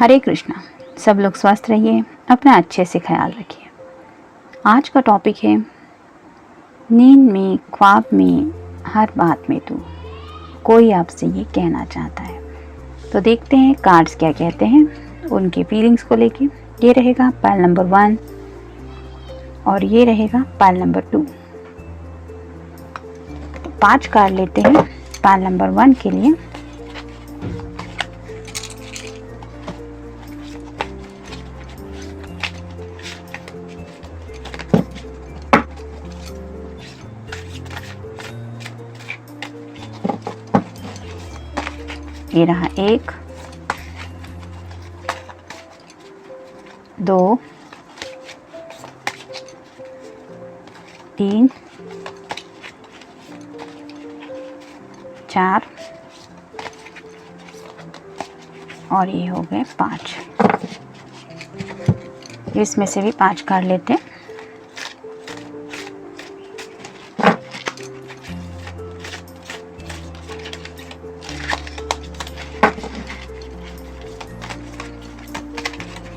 हरे कृष्णा। सब लोग स्वस्थ रहिए, अपना अच्छे से ख्याल रखिए। आज का टॉपिक है नींद में, ख्वाब में, हर बात में तू। कोई आपसे ये कहना चाहता है। तो देखते हैं कार्ड्स क्या कहते हैं उनके फीलिंग्स को लेके। ये रहेगा पाइल नंबर 1 और ये रहेगा पाइल नंबर 2। तो 5 कार्ड लेते हैं पाइल नंबर 1 के लिए। ये रहा 1, 2, 3, 4 और ये हो गए 5। इसमें से भी 5 कार्ड लेते हैं।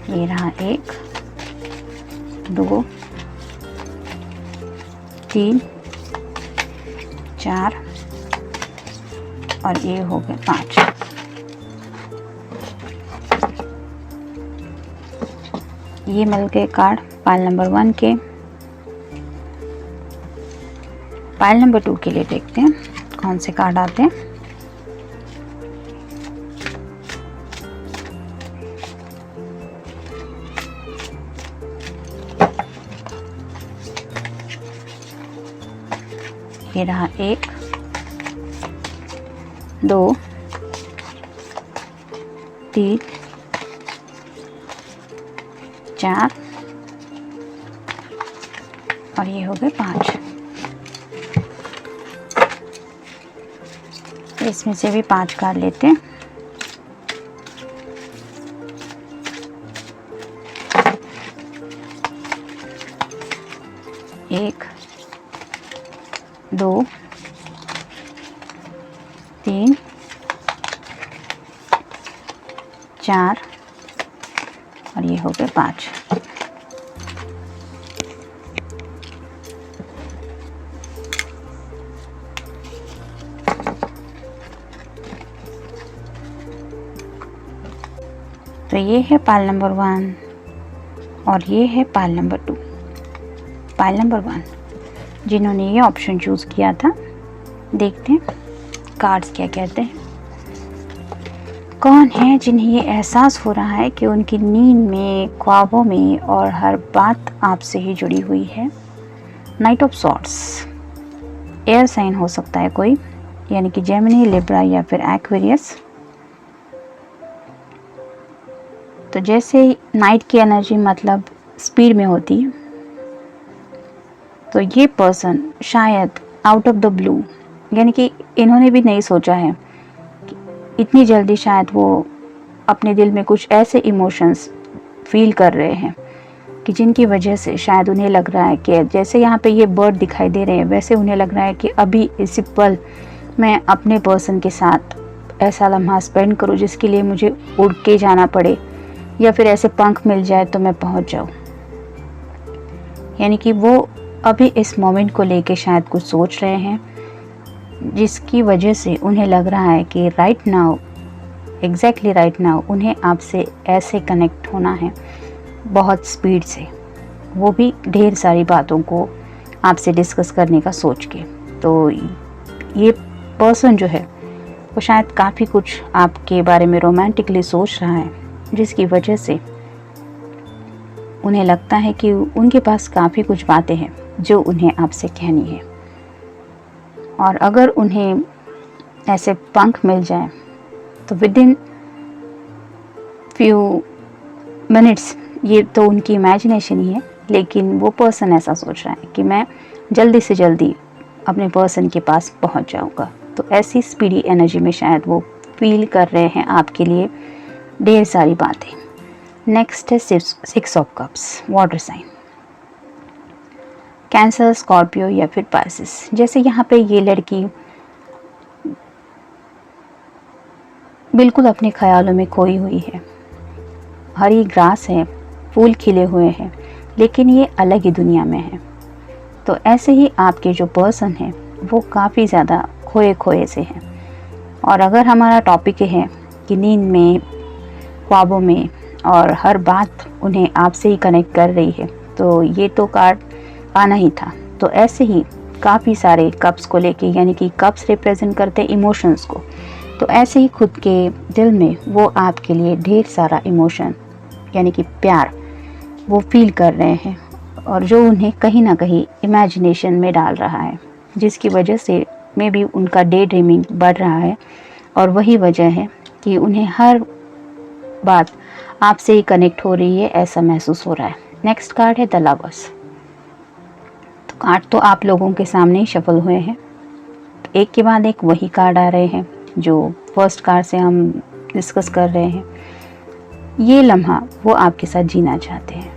ये रहा 1, 2, 3, 4 और ये हो गए 5। ये मिल गए कार्ड पाइल नंबर 1 के। पाइल नंबर 2 के लिए देखते हैं कौन से कार्ड आते हैं। ये रहा 1, 2, 3, 4 और ये हो गए 5। इसमें से भी 5 कार्ड लेते हैं। एक, 2, 3, 4 और ये हो गए 5। तो ये है पाइल नंबर 1 और ये है पाइल नंबर 2। पाइल नंबर 1 जिन्होंने ये ऑप्शन चूज़ किया था, देखते हैं कार्ड्स क्या कहते हैं। कौन है जिन्हें ये एहसास हो रहा है कि उनकी नींद में, ख्वाबों में और हर बात आपसे ही जुड़ी हुई है। Knight of swords, air sign हो सकता है कोई, यानी कि जेमिनी, लिब्रा या फिर एक्वेरियस। तो जैसे नाइट की एनर्जी मतलब स्पीड में होती है, तो ये पर्सन शायद आउट ऑफ द ब्लू, यानी कि इन्होंने भी नहीं सोचा है कि इतनी जल्दी शायद वो अपने दिल में कुछ ऐसे इमोशंस फील कर रहे हैं कि जिनकी वजह से शायद उन्हें लग रहा है कि जैसे यहाँ पे ये बर्ड दिखाई दे रहे हैं, वैसे उन्हें लग रहा है कि अभी इसी पल मैं अपने पर्सन के साथ ऐसा लम्हा स्पेंड करूँ जिसके लिए मुझे उड़ के जाना पड़े या फिर ऐसे पंख मिल जाए तो मैं पहुँच जाऊँ। यानी कि वो अभी इस मोमेंट को लेके शायद कुछ सोच रहे हैं, जिसकी वजह से उन्हें लग रहा है कि right now, exactly right now उन्हें आपसे ऐसे कनेक्ट होना है बहुत स्पीड से, वो भी ढेर सारी बातों को आपसे डिस्कस करने का सोच के। तो ये पर्सन जो है वो शायद काफ़ी कुछ आपके बारे में रोमांटिकली सोच रहा है, जिसकी वजह से उन्हें लगता है कि उनके पास काफ़ी कुछ बातें हैं जो उन्हें आपसे कहनी है। और अगर उन्हें ऐसे पंख मिल जाए तो विद इन फ्यू मिनट्स, ये तो उनकी इमेजिनेशन ही है, लेकिन वो पर्सन ऐसा सोच रहा है कि मैं जल्दी से जल्दी अपने पर्सन के पास पहुंच जाऊंगा। तो ऐसी स्पीडी एनर्जी में शायद वो फील कर रहे हैं आपके लिए ढेर सारी बातें। नेक्स्ट है 6 of cups, water sign, Cancer, Scorpio या फिर पाइसेस। जैसे यहाँ पे ये लड़की बिल्कुल अपने ख्यालों में खोई हुई है, हरी ग्रास है, फूल खिले हुए हैं, लेकिन ये अलग ही दुनिया में है। तो ऐसे ही आपके जो पर्सन है वो काफ़ी ज़्यादा खोए खोए से हैं। और अगर हमारा टॉपिक है कि नींद में, ख्वाबों में और हर बात उन्हें आपसे ही कनेक्ट कर रही है, तो ये तो कार्ड आना ही था। तो ऐसे ही काफ़ी सारे कप्स को लेके, यानी कि कप्स रिप्रेजेंट करते हैं इमोशंस को, तो ऐसे ही खुद के दिल में वो आपके लिए ढेर सारा इमोशन यानी कि प्यार वो फील कर रहे हैं, और जो उन्हें कहीं ना कहीं इमेजिनेशन में डाल रहा है, जिसकी वजह से मे बी उनका डे ड्रीमिंग बढ़ रहा है। और वही वजह है कि उन्हें हर बात आपसे ही कनेक्ट हो रही है, ऐसा महसूस हो रहा है। नेक्स्ट कार्ड है द लवर्स। तो कार्ड तो आप लोगों के सामने ही शफल हुए हैं, एक के बाद एक वही कार्ड आ रहे हैं जो फर्स्ट कार्ड से हम डिस्कस कर रहे हैं। ये लम्हा वो आपके साथ जीना चाहते हैं,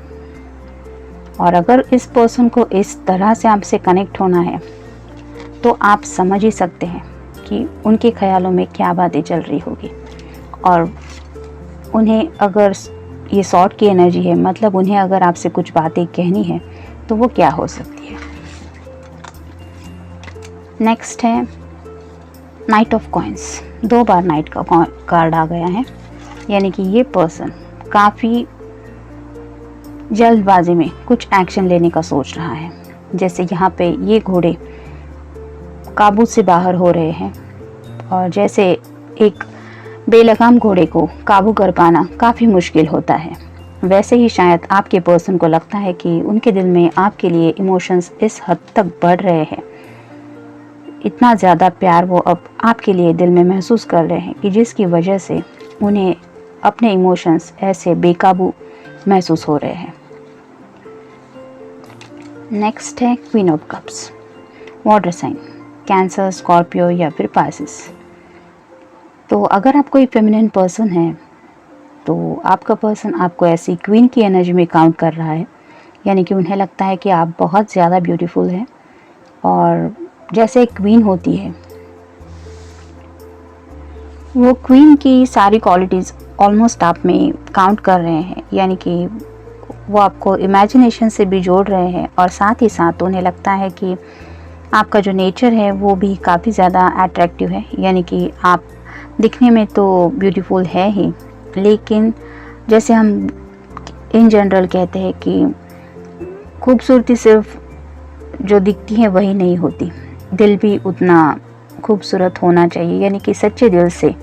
और अगर इस पर्सन को इस तरह से आपसे कनेक्ट होना है तो आप समझ ही सकते हैं कि उनके ख्यालों में क्या बातें चल रही होगी। और उन्हें अगर ये सॉर्ट की एनर्जी है, मतलब उन्हें अगर आपसे कुछ बातें कहनी है तो वो क्या हो सकती है। नेक्स्ट है knight of coins. 2 bar night का कार्ड आ गया है, यानी कि ये पर्सन काफ़ी जल्दबाजी में कुछ एक्शन लेने का सोच रहा है। जैसे यहाँ पे ये घोड़े काबू से बाहर हो रहे हैं, और जैसे एक बेलगाम घोड़े को काबू कर पाना काफ़ी मुश्किल होता है, वैसे ही शायद आपके पर्सन को लगता है कि उनके दिल में आपके लिए इमोशंस इस हद तक बढ़ रहे हैं, इतना ज़्यादा प्यार वो अब आपके लिए दिल में महसूस कर रहे हैं कि जिसकी वजह से उन्हें अपने इमोशंस ऐसे बेकाबू महसूस हो रहे हैं। नेक्स्ट है queen of cups. Water sign, Cancer, Scorpio या फिर पाइसेस। तो अगर आप कोई फेमिनिन पर्सन है तो आपका पर्सन आपको ऐसी क्वीन की एनर्जी में काउंट कर रहा है, यानी कि उन्हें लगता है कि आप बहुत ज़्यादा ब्यूटीफुल हैं, और जैसे एक क्वीन होती है वो क्वीन की सारी क्वालिटीज़ ऑलमोस्ट आप में काउंट कर रहे हैं, यानी कि वो आपको इमेजिनेशन से भी जोड़ रहे हैं, और साथ ही साथ उन्हें लगता है कि आपका जो नेचर है वो भी काफ़ी ज़्यादा अट्रैक्टिव है, यानी कि आप दिखने में तो ब्यूटीफुल है ही, लेकिन जैसे हम इन जनरल कहते हैं कि खूबसूरती सिर्फ जो दिखती है वही नहीं होती, दिल भी उतना खूबसूरत होना चाहिए, यानी कि सच्चे दिल से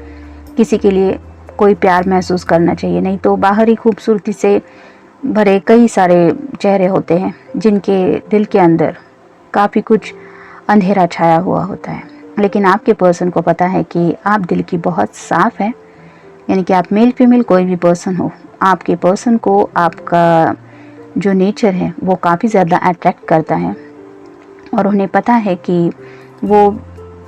किसी के लिए कोई प्यार महसूस करना चाहिए। नहीं तो बाहरी खूबसूरती से भरे कई सारे चेहरे होते हैं जिनके दिल के अंदर काफ़ी कुछ अंधेरा छाया हुआ होता है, लेकिन आपके पर्सन को पता है कि आप दिल की बहुत साफ़ है, यानी कि आप मेल फीमेल कोई भी पर्सन हो, आपके पर्सन को आपका जो नेचर है वो काफ़ी ज़्यादा अट्रैक्ट करता है, और उन्हें पता है कि वो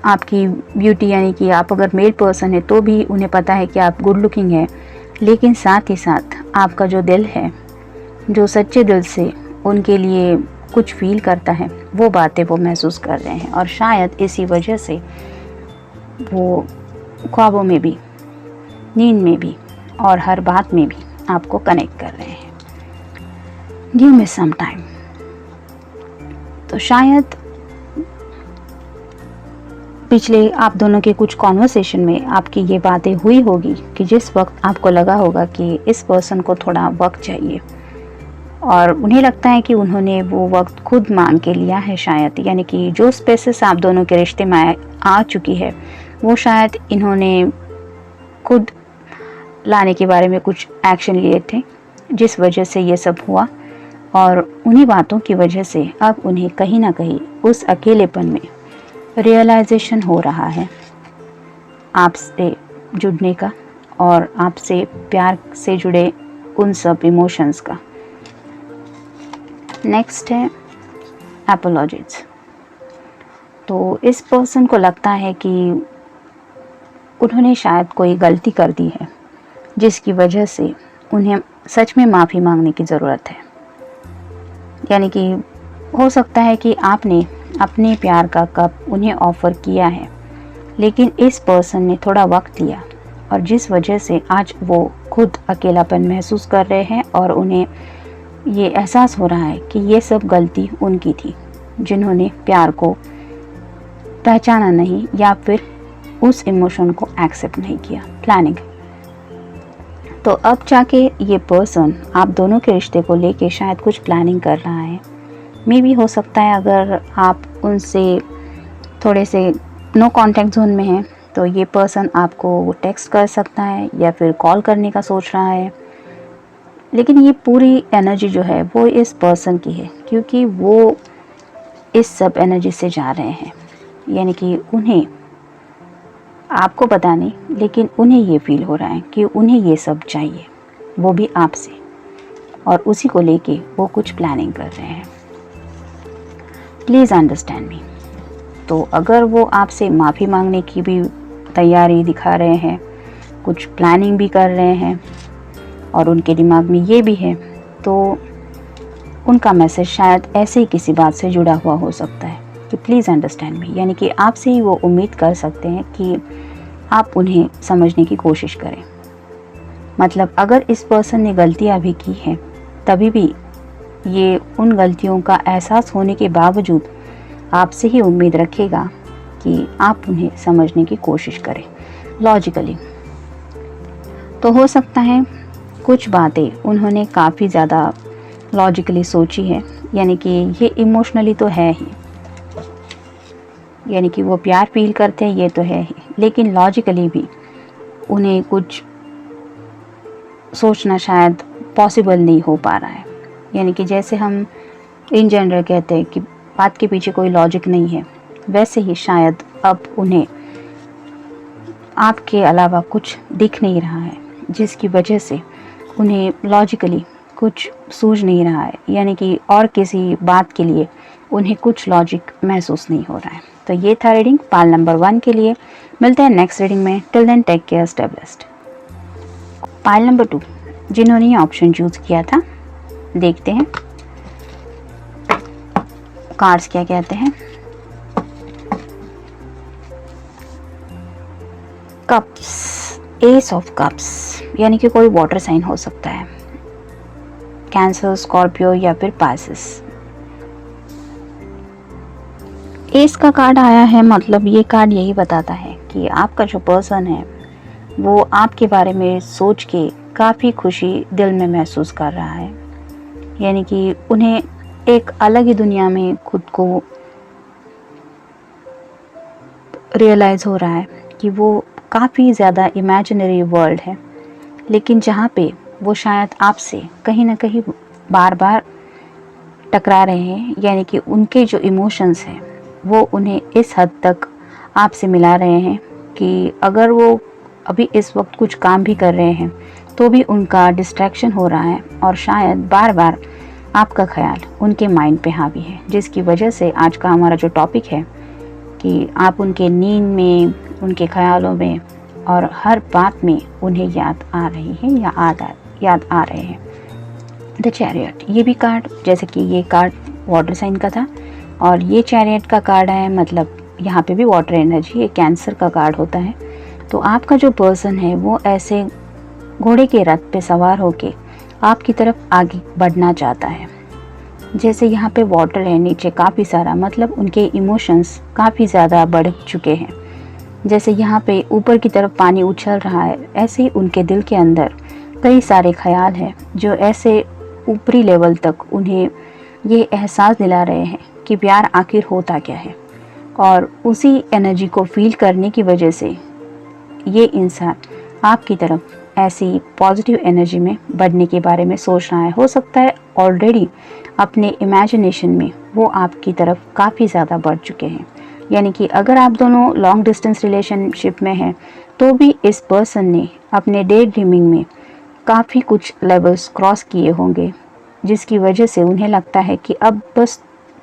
आपकी ब्यूटी, यानी कि आप अगर मेल पर्सन है तो भी उन्हें पता है कि आप गुड लुकिंग है, लेकिन साथ ही साथ आपका जो दिल है, जो सच्चे दिल से उनके लिए कुछ फील करता है, वो बातें वो महसूस कर रहे हैं, और शायद इसी वजह से वो ख्वाबों में भी, नींद में भी और हर बात में भी आपको कनेक्ट कर रहे हैं। Give me some time. तो शायद पिछले आप दोनों के कुछ कॉन्वर्सेशन में आपकी ये बातें हुई होगी कि जिस वक्त आपको लगा होगा कि इस पर्सन को थोड़ा वक्त चाहिए, और उन्हें लगता है कि उन्होंने वो वक्त खुद मांग के लिया है शायद, यानी कि जो स्पेसेस आप दोनों के रिश्ते में आ चुकी है वो शायद इन्होंने खुद लाने के बारे में कुछ एक्शन लिए थे, जिस वजह से ये सब हुआ, और उन्हीं बातों की वजह से अब उन्हें कहीं ना कहीं उस अकेलेपन में रियलाइजेशन हो रहा है आपसे जुड़ने का, और आपसे प्यार से जुड़े उन सब इमोशंस का। नेक्स्ट है एपोलॉजीज। तो इस पर्सन को लगता है कि उन्होंने शायद कोई गलती कर दी है, जिसकी वजह से उन्हें सच में माफ़ी मांगने की ज़रूरत है, यानी कि हो सकता है कि आपने अपने प्यार का कप उन्हें ऑफ़र किया है, लेकिन इस पर्सन ने थोड़ा वक्त लिया, और जिस वजह से आज वो खुद अकेलापन महसूस कर रहे हैं और उन्हें ये एहसास हो रहा है कि ये सब गलती उनकी थी, जिन्होंने प्यार को पहचाना नहीं या फिर उस इमोशन को एक्सेप्ट नहीं किया। प्लानिंग। तो अब जाके ये पर्सन आप दोनों के रिश्ते को लेके शायद कुछ प्लानिंग कर रहा है। मे भी हो सकता है अगर आप उनसे थोड़े से नो कांटेक्ट जोन में हैं तो ये पर्सन आपको टेक्स्ट कर सकता है या फिर कॉल करने का सोच रहा है। लेकिन ये पूरी एनर्जी जो है वो इस पर्सन की है, क्योंकि वो इस सब एनर्जी से जा रहे हैं। यानी कि उन्हें, आपको पता नहीं, लेकिन उन्हें ये फील हो रहा है कि उन्हें ये सब चाहिए, वो भी आपसे, और उसी को लेके वो कुछ प्लानिंग कर रहे हैं। Please understand me. तो अगर वो आपसे माफ़ी मांगने की भी तैयारी दिखा रहे हैं, कुछ प्लानिंग भी कर रहे हैं और उनके दिमाग में ये भी है, तो उनका मैसेज शायद ऐसे ही किसी बात से जुड़ा हुआ हो सकता है कि प्लीज़ अंडरस्टैंड मी। यानी कि आपसे ही वो उम्मीद कर सकते हैं कि आप उन्हें समझने की कोशिश करें। मतलब अगर इस पर्सन ने गलतियाँ भी की हैं, तभी भी ये उन गलतियों का एहसास होने के बावजूद आपसे ही उम्मीद रखेगा कि आप उन्हें समझने की कोशिश करें लॉजिकली। तो हो सकता है कुछ बातें उन्होंने काफ़ी ज़्यादा लॉजिकली सोची है, यानी कि ये इमोशनली तो है ही, यानी कि वो प्यार फील करते हैं, ये तो है ही, लेकिन लॉजिकली भी उन्हें कुछ सोचना शायद पॉसिबल नहीं हो पा रहा है। यानी कि जैसे हम इन जनरल कहते हैं कि बात के पीछे कोई लॉजिक नहीं है, वैसे ही शायद अब उन्हें आपके अलावा कुछ दिख नहीं रहा है, जिसकी वजह से उन्हें लॉजिकली कुछ सूझ नहीं रहा है। यानी कि और किसी बात के लिए उन्हें कुछ लॉजिक महसूस नहीं हो रहा है। तो ये था रीडिंग पाल नंबर 1 के लिए। मिलते हैं नेक्स्ट रीडिंग में। Till then take care, stay blessed. Paul number 2 जिन्होंने ये ऑप्शन चूज किया था, देखते हैं कार्ड्स क्या कहते हैं। कप्स, एस ऑफ कप्स, यानी कि कोई वाटर साइन हो सकता है, कैंसर, स्कॉर्पियो या फिर पाइसेस। एस का कार्ड आया है, मतलब ये कार्ड यही बताता है कि आपका जो पर्सन है वो आपके बारे में सोच के काफ़ी खुशी दिल में महसूस कर रहा है। यानी कि उन्हें एक अलग ही दुनिया में खुद को रियलाइज़ हो रहा है कि वो काफ़ी ज़्यादा इमेजिनरी वर्ल्ड है, लेकिन जहाँ पे वो शायद आपसे कहीं ना कहीं बार बार टकरा रहे हैं। यानी कि उनके जो इमोशंस हैं वो उन्हें इस हद तक आपसे मिला रहे हैं कि अगर वो अभी इस वक्त कुछ काम भी कर रहे हैं तो भी उनका डिस्ट्रैक्शन हो रहा है और शायद बार बार आपका ख्याल उनके माइंड पे हावी है, जिसकी वजह से आज का हमारा जो टॉपिक है कि आप उनके नींद में, उनके ख्यालों में और हर बात में उन्हें याद आ रही है या याद आ रहे हैं। द चैरियट, ये भी कार्ड, जैसे कि ये कार्ड वाटर साइन का था और ये चैरियट का कार्ड है, मतलब यहाँ पे भी वाटर एनर्जी, ये कैंसर का कार्ड होता है। तो आपका जो पर्सन है वो ऐसे घोड़े के रथ पे सवार होके आपकी तरफ आगे बढ़ना चाहता है। जैसे यहाँ पे वाटर है नीचे काफ़ी सारा, मतलब उनके इमोशंस काफ़ी ज़्यादा बढ़ चुके हैं। जैसे यहाँ पे ऊपर की तरफ पानी उछल रहा है, ऐसे ही उनके दिल के अंदर कई सारे ख्याल हैं जो ऐसे ऊपरी लेवल तक उन्हें ये एहसास दिला रहे हैं कि प्यार आखिर होता क्या है। और उसी एनर्जी को फील करने की वजह से ये इंसान आपकी तरफ ऐसी पॉजिटिव एनर्जी में बढ़ने के बारे में सोच रहा है। हो सकता है ऑलरेडी अपने इमेजिनेशन में वो आपकी तरफ काफ़ी ज़्यादा बढ़ चुके हैं। यानी कि अगर आप दोनों लॉन्ग डिस्टेंस रिलेशनशिप में हैं तो भी इस पर्सन ने अपने डे ड्रीमिंग में काफ़ी कुछ लेवल्स क्रॉस किए होंगे, जिसकी वजह से उन्हें लगता है कि अब बस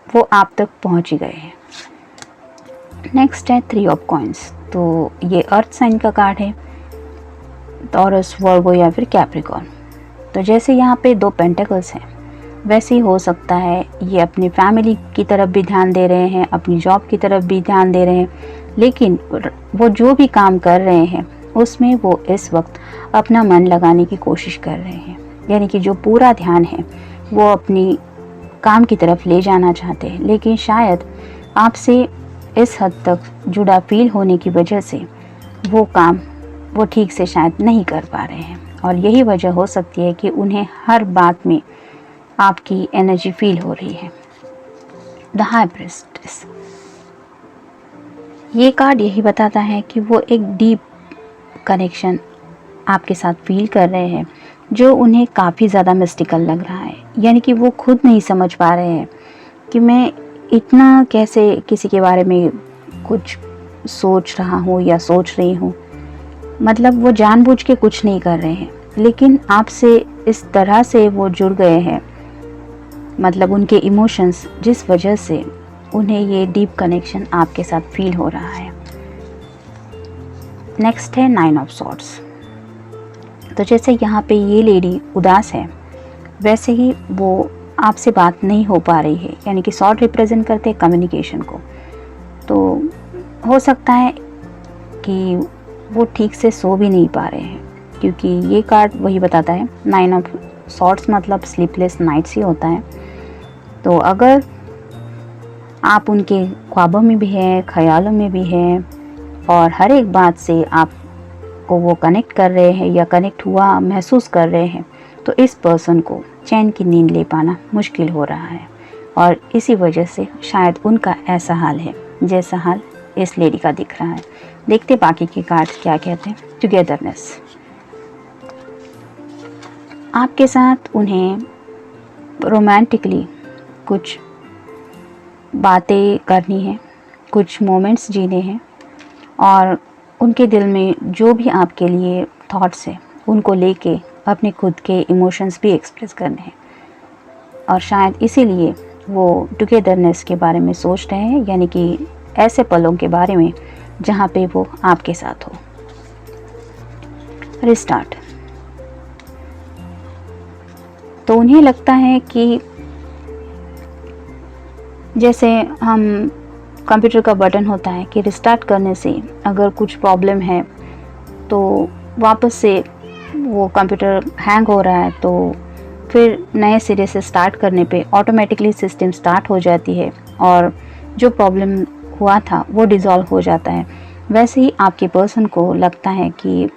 वो आप तक पहुंच ही गए हैं। नेक्स्ट है 3 ऑफ कॉइंस। तो ये अर्थ साइन का कार्ड है, टॉरस, वर्गो या फिर कैप्रिकॉर्न। तो जैसे यहाँ पे 2 पेंटिकल्स हैं, वैसे ही हो सकता है ये अपनी फैमिली की तरफ भी ध्यान दे रहे हैं, अपनी जॉब की तरफ भी ध्यान दे रहे हैं, लेकिन वो जो भी काम कर रहे हैं उसमें वो इस वक्त अपना मन लगाने की कोशिश कर रहे हैं। यानी कि जो पूरा ध्यान है वो अपनी काम की तरफ ले जाना चाहते हैं, लेकिन शायद आपसे इस हद तक जुड़ा फील होने की वजह से वो काम वो ठीक से शायद नहीं कर पा रहे हैं। और यही वजह हो सकती है कि उन्हें हर बात में आपकी एनर्जी फील हो रही है। द हाई प्रीस्टेस, ये कार्ड यही बताता है कि वो एक डीप कनेक्शन आपके साथ फील कर रहे हैं जो उन्हें काफ़ी ज़्यादा मिस्टिकल लग रहा है। यानी कि वो खुद नहीं समझ पा रहे हैं कि मैं इतना कैसे किसी के बारे में कुछ सोच रहा हूँ या सोच रही हूँ। मतलब वो जानबूझ के कुछ नहीं कर रहे हैं, लेकिन आपसे इस तरह से वो जुड़ गए हैं, मतलब उनके इमोशंस, जिस वजह से उन्हें ये डीप कनेक्शन आपके साथ फील हो रहा है। नेक्स्ट है 9 ऑफ सॉर्ड्स। तो जैसे यहाँ पे ये लेडी उदास है, वैसे ही वो आपसे बात नहीं हो पा रही है। यानी कि सॉर्ड रिप्रेजेंट करते हैं कम्युनिकेशन को। तो हो सकता है कि वो ठीक से सो भी नहीं पा रहे हैं, क्योंकि ये कार्ड वही बताता है, 9 ऑफ सॉर्ड्स मतलब स्लीपलेस नाइट्स ही होता है। तो अगर आप उनके ख्वाबों में भी हैं, ख्यालों में भी हैं, और हर एक बात से आपको वो कनेक्ट कर रहे हैं या कनेक्ट हुआ महसूस कर रहे हैं, तो इस पर्सन को चैन की नींद ले पाना मुश्किल हो रहा है। और इसी वजह से शायद उनका ऐसा हाल है जैसा हाल इस लेडी का दिख रहा है। देखते बाकी के कार्ड क्या कहते हैं। टुगेदरनेस, आपके साथ उन्हें रोमांटिकली कुछ बातें करनी है, कुछ मोमेंट्स जीने हैं, और उनके दिल में जो भी आपके लिए थॉट्स है उनको लेके अपने खुद के इमोशंस भी एक्सप्रेस करने हैं। और शायद इसीलिए वो टुगेदरनेस के बारे में सोच रहे हैं, यानी कि ऐसे पलों के बारे में जहाँ पे वो आपके साथ हो। रिस्टार्ट, तो उन्हें लगता है कि जैसे हम कंप्यूटर का बटन होता है कि रिस्टार्ट करने से अगर कुछ प्रॉब्लम है तो वापस से वो कंप्यूटर हैंग हो रहा है, तो फिर नए सिरे से स्टार्ट करने पे ऑटोमेटिकली सिस्टम स्टार्ट हो जाती है और जो प्रॉब्लम हुआ था वो डिज़ोल्व हो जाता है। वैसे ही आपके पर्सन को लगता है कि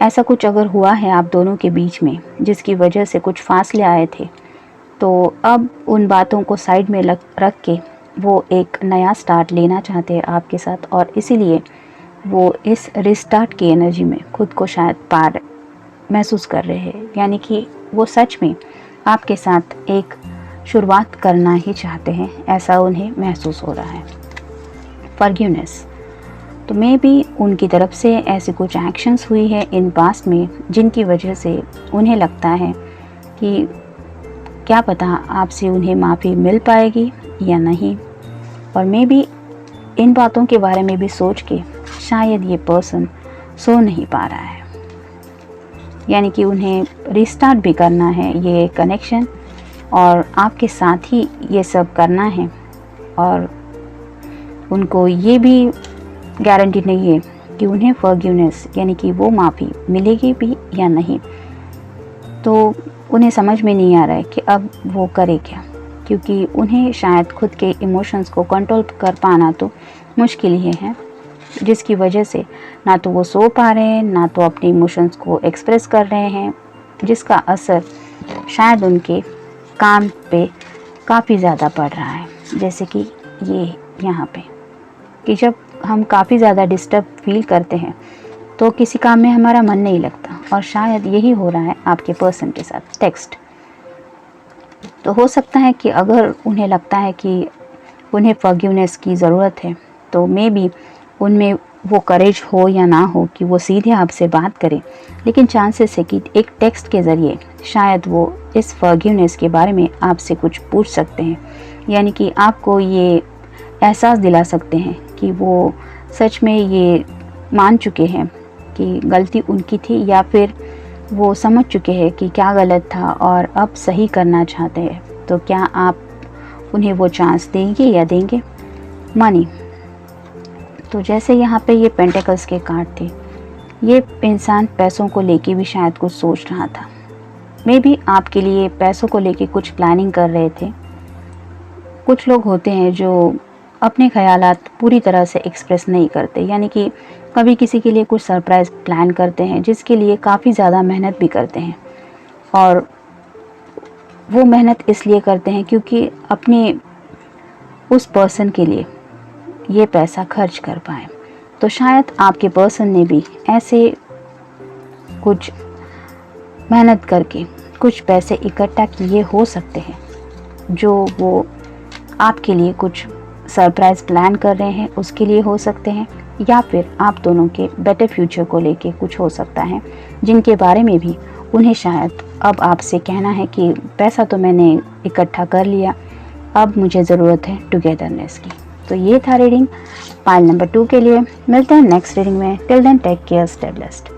ऐसा कुछ अगर हुआ है आप दोनों के बीच में जिसकी वजह से कुछ फासले आए थे, तो अब उन बातों को साइड में रख के वो एक नया स्टार्ट लेना चाहते हैं आपके साथ, और इसीलिए वो इस रिस्टार्ट की एनर्जी में खुद को शायद पार महसूस कर रहे हैं। यानी कि वो सच में आपके साथ एक शुरुआत करना ही चाहते हैं, ऐसा उन्हें महसूस हो रहा है। फॉरगिवनेस, तो मे बी उनकी तरफ से ऐसे कुछ एक्शंस हुई है इन पास्ट में जिनकी वजह से उन्हें लगता है कि क्या पता आपसे उन्हें माफ़ी मिल पाएगी या नहीं। और मे बी इन बातों के बारे में भी सोच के शायद ये पर्सन सो नहीं पा रहा है। यानी कि उन्हें रिस्टार्ट भी करना है ये कनेक्शन, और आपके साथ ही ये सब करना है, और उनको ये भी गारंटी नहीं है कि उन्हें फॉरगिवनेस यानी कि वो माफ़ी मिलेगी भी या नहीं। तो उन्हें समझ में नहीं आ रहा है कि अब वो करे क्या, क्योंकि उन्हें शायद खुद के इमोशंस को कंट्रोल कर पाना तो मुश्किल ही है, जिसकी वजह से ना तो वो सो पा रहे हैं ना तो अपने इमोशंस को एक्सप्रेस कर रहे हैं, जिसका असर शायद उनके काम पे काफ़ी ज़्यादा पड़ रहा है। जैसे कि ये यहाँ पे कि जब हम काफ़ी ज़्यादा डिस्टर्ब फील करते हैं तो किसी काम में हमारा मन नहीं लगता, और शायद यही हो रहा है आपके पर्सन के साथ। टेक्स्ट, तो हो सकता है कि अगर उन्हें लगता है कि उन्हें फॉरगिवनेस की ज़रूरत है, तो मे बी उनमें वो करेज हो या ना हो कि वो सीधे आपसे बात करें, लेकिन चांसेस है कि एक टेक्स्ट के ज़रिए शायद वो इस फॉरगिवनेस के बारे में आपसे कुछ पूछ सकते हैं। यानी कि आपको ये एहसास दिला सकते हैं कि वो सच में ये मान चुके हैं कि गलती उनकी थी, या फिर वो समझ चुके हैं कि क्या गलत था और अब सही करना चाहते हैं। तो क्या आप उन्हें वो चांस देंगे या देंगे? मनी, तो जैसे यहाँ पे ये पेंटिकल्स के कार्ड थे, ये इंसान पैसों को लेके भी शायद कुछ सोच रहा था। मे बी आपके लिए पैसों को लेके कुछ प्लानिंग कर रहे थे। कुछ लोग होते हैं जो अपने ख़यालात पूरी तरह से एक्सप्रेस नहीं करते, यानी कि कभी किसी के लिए कुछ सरप्राइज़ प्लान करते हैं जिसके लिए काफ़ी ज़्यादा मेहनत भी करते हैं, और वो मेहनत इसलिए करते हैं क्योंकि अपने उस पर्सन के लिए ये पैसा खर्च कर पाएँ। तो शायद आपके पर्सन ने भी ऐसे कुछ मेहनत करके कुछ पैसे इकट्ठा किए हो सकते हैं, जो वो आपके लिए कुछ सरप्राइज़ प्लान कर रहे हैं उसके लिए हो सकते हैं, या फिर आप दोनों के बेटर फ्यूचर को लेके कुछ हो सकता है, जिनके बारे में भी उन्हें शायद अब आपसे कहना है कि पैसा तो मैंने इकट्ठा कर लिया, अब मुझे ज़रूरत है टुगेदरनेस की। तो ये था रीडिंग पाइल नंबर 2 के लिए। मिलते हैं नेक्स्ट रीडिंग में। Till then take care, stay blessed.